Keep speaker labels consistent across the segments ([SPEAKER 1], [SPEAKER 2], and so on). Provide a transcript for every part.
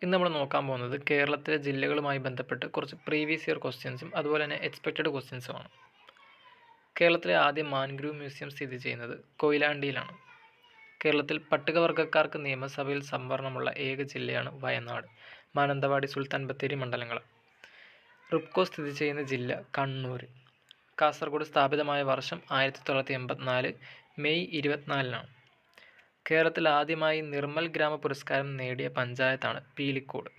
[SPEAKER 1] ഇന്ന് നമ്മൾ നോക്കാൻ പോകുന്നത് കേരളത്തിലെ ജില്ലകളുമായി ബന്ധപ്പെട്ട് കുറച്ച് പ്രീവിയസ് ഇയർ ക്വസ്റ്റ്യൻസും അതുപോലെ തന്നെ എക്സ്പെക്റ്റഡ് ക്വസ്റ്റ്യൻസുമാണ്. കേരളത്തിലെ ആദ്യ മാൻഗ്രൂവ് മ്യൂസിയം സ്ഥിതി ചെയ്യുന്നത് കൊയിലാണ്ടിയിലാണ്. കേരളത്തിൽ പട്ടികവർഗ്ഗക്കാർക്ക് നിയമസഭയിൽ സംവരണമുള്ള ഏക ജില്ലയാണ് വയനാട്, മാനന്തവാടി, സുൽത്താൻ ബത്തേരി മണ്ഡലങ്ങൾ. റുപ്കോ സ്ഥിതി ചെയ്യുന്ന ജില്ല കണ്ണൂർ. കാസർഗോഡ് സ്ഥാപിതമായ വർഷം 1984 മെയ് 24-നാണ്. കേരളത്തിൽ ആദ്യമായി നിർമ്മൽ ഗ്രാമ പുരസ്കാരം നേടിയ പഞ്ചായത്താണ് പീലിക്കോട്.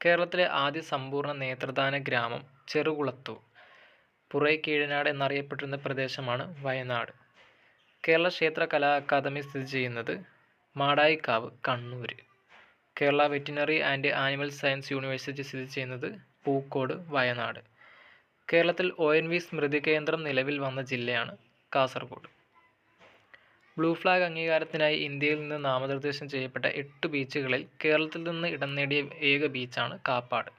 [SPEAKER 1] കേരളത്തിലെ ആദ്യ സമ്പൂർണ്ണ നേത്രദാന ഗ്രാമം ചെറുകുളത്തൂർ. പുറൈ കീഴനാട് എന്നറിയപ്പെട്ടിരുന്ന പ്രദേശമാണ് വയനാട്. കേരള ക്ഷേത്ര കലാ അക്കാദമി സ്ഥിതി ചെയ്യുന്നത് Madayikavu, Kannur. Kerala veterinary and animal science university സ്ഥിതി ചെയ്യുന്നത് പൂക്കോട്, വയനാട്. കേരളത്തിൽ ONV സ്മൃതി കേന്ദ്രം നിലവിൽ വന്ന ജില്ലയാണ് കാസർഗോഡ്. ബ്ലൂ ഫ്ലാഗ് അംഗീകാരത്തിനായി ഇന്ത്യയിൽ നിന്ന് നാമനിർദ്ദേശം ചെയ്യപ്പെട്ട 8 ബീച്ചുകളിൽ കേരളത്തിൽ നിന്ന് ഇടം നേടിയ ഏക ബീച്ചാണ് കാപ്പാട്.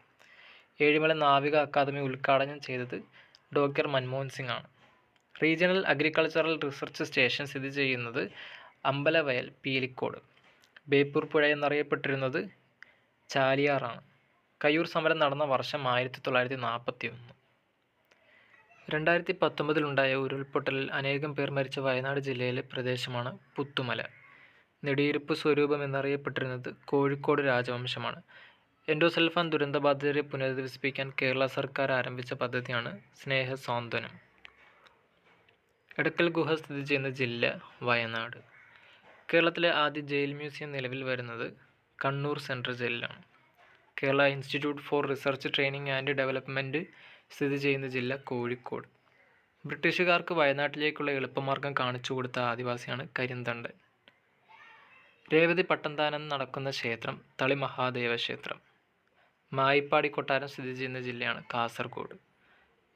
[SPEAKER 1] ഏഴിമല നാവിക അക്കാദമി ഉദ്ഘാടനം ചെയ്തത് ഡോക്ടർ മൻമോഹൻ സിംഗ് ആണ്. റീജിയണൽ അഗ്രികൾച്ചറൽ റിസർച്ച് സ്റ്റേഷൻ സ്ഥിതി ചെയ്യുന്നത് അമ്പലവയൽ, പീലിക്കോട്. ബേപ്പൂർ പുഴ എന്നറിയപ്പെട്ടിരുന്നത് ചാലിയാറാണ്. കയ്യൂർ സമരം നടന്ന വർഷം 1941. 2019 ഉരുൾപൊട്ടലിൽ അനേകം പേർ മരിച്ച വയനാട് ജില്ലയിലെ പ്രദേശമാണ് പുത്തുമല. നെടിയിരുപ്പ് സ്വരൂപം എന്നറിയപ്പെട്ടിരുന്നത് കോഴിക്കോട് രാജവംശമാണ്. എൻഡോസൾഫാൻ ദുരന്തബാധിതരെ പുനരധിവസിപ്പിക്കാൻ കേരള സർക്കാർ ആരംഭിച്ച പദ്ധതിയാണ് സ്നേഹസാന്ത്വനം. എടക്കൽ ഗുഹ സ്ഥിതി ചെയ്യുന്ന ജില്ല വയനാട്. കേരളത്തിലെ ആദ്യ ജയിൽ മ്യൂസിയം നിലവിൽ വരുന്നത് കണ്ണൂർ സെൻട്രൽ ജയിലിലാണ്. Kerala institute for research training and development സ്ഥിതി ചെയ്യുന്ന ജില്ല കോഴിക്കോട്. ബ്രിട്ടീഷുകാർക്ക് വയനാട്ടിലേക്കുള്ള എളുപ്പമാർഗം കാണിച്ചു കൊടുത്ത ആദിവാസിയാണ് കരിന്തണ്ടൻ. രേവതി പട്ടംതാനം നടക്കുന്ന ക്ഷേത്രം തളി മഹാദേവ ക്ഷേത്രം. മായിപ്പാടി കൊട്ടാരം സ്ഥിതി ചെയ്യുന്ന ജില്ലയാണ് കാസർഗോഡ്.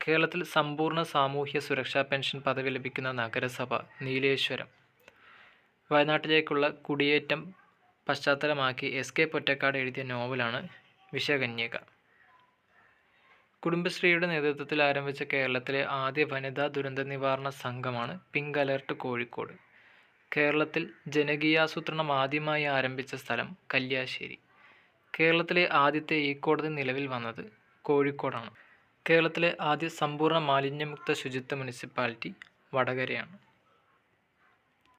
[SPEAKER 1] കേരളത്തിൽ സമ്പൂർണ്ണ സാമൂഹ്യ സുരക്ഷാ പെൻഷൻ പദവി ലഭിക്കുന്ന നഗരസഭ നീലേശ്വരം. വയനാട്ടിലേക്കുള്ള കുടിയേറ്റം പശ്ചാത്തലമാക്കി SK പൊറ്റക്കാട് എഴുതിയ നോവലാണ് വിഷകന്യക. കുടുംബശ്രീയുടെ നേതൃത്വത്തിൽ ആരംഭിച്ച കേരളത്തിലെ ആദ്യ വനിതാ ദുരന്ത നിവാരണ സംഘമാണ് പിങ്ക് അലർട്ട് കോഴിക്കോട്. കേരളത്തിൽ ജനകീയാസൂത്രണം ആദ്യമായി ആരംഭിച്ച സ്ഥലം കല്യാശ്ശേരി. കേരളത്തിലെ ആദ്യത്തെ കോടതി നിലവിൽ വന്നത് കോഴിക്കോടാണ്. കേരളത്തിലെ ആദ്യ സമ്പൂർണ്ണ മാലിന്യമുക്ത ശുചിത്വ മുനിസിപ്പാലിറ്റി വടകരയാണ്.